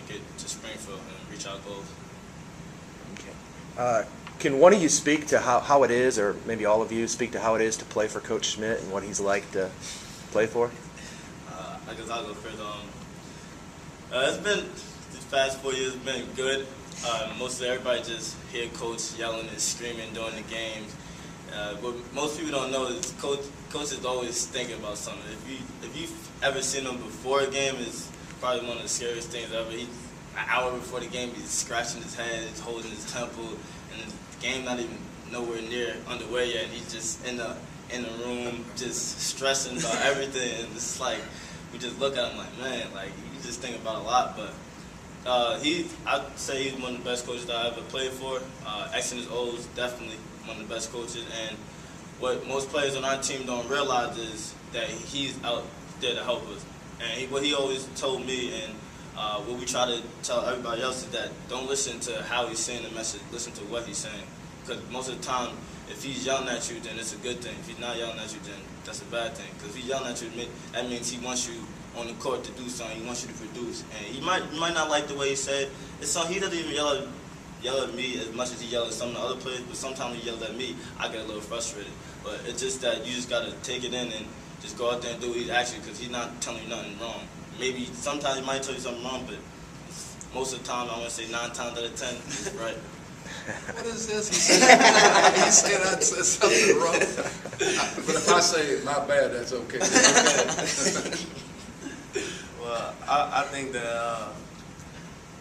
make it to Springfield and reach our goals. Okay. Can one of you speak to how it is, or maybe all of you speak to how it is to play for Coach Schmidt and what he's like to play for? I guess I'll go first. It's been, these past 4 years, been good. Mostly everybody just hear Coach yelling and screaming during the games. What most people don't know is Coach is always thinking about something. If you've ever seen him before a game, it's probably one of the scariest things ever. An hour before the game, he's scratching his head, he's holding his temple, and the game not even nowhere near underway yet. And he's just in the room, just stressing about everything. And it's like we just look at him like, man, like you just think about a lot. But I'd say he's one of the best coaches that I ever played for. X and his O's, definitely one of the best coaches. And what most players on our team don't realize is that he's out there to help us. And what he always told me, and what we try to tell everybody else, is that don't listen to how he's saying the message, listen to what he's saying. Because most of the time, if he's yelling at you, then it's a good thing. If he's not yelling at you, then that's a bad thing. Because if he's yelling at you, that means he wants you on the court to do something. He wants you to produce. And you might not like the way he said it's something. He doesn't even yell at me as much as he yells at some of the other players, but sometimes he yells at me, I get a little frustrated. But it's just that you just got to take it in and just go out there and do what he's asking, because he's not telling you nothing wrong. Maybe sometimes he might tell you something wrong, but most of the time, I want to say 9 times out of 10, he's right. What is this? He said I said something wrong. But if I say my bad, that's okay. Well, I think that,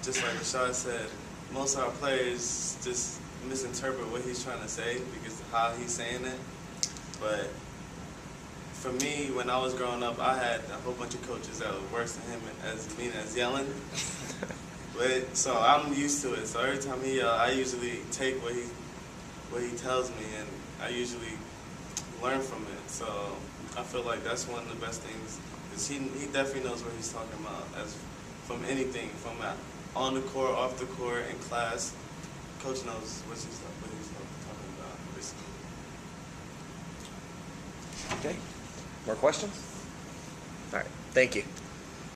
just like Rashad said, most of our players just misinterpret what he's trying to say because of how he's saying it. But for me, when I was growing up, I had a whole bunch of coaches that were worse than him as yelling. But so I'm used to it. So every time he yells, I usually take what he tells me, and I usually learn from it. So I feel like that's one of the best things, because he definitely knows what he's talking about, as from anything, from on the court, off the court, in class. Coach knows what he's talking about, basically. Okay. More questions? All right. Thank you.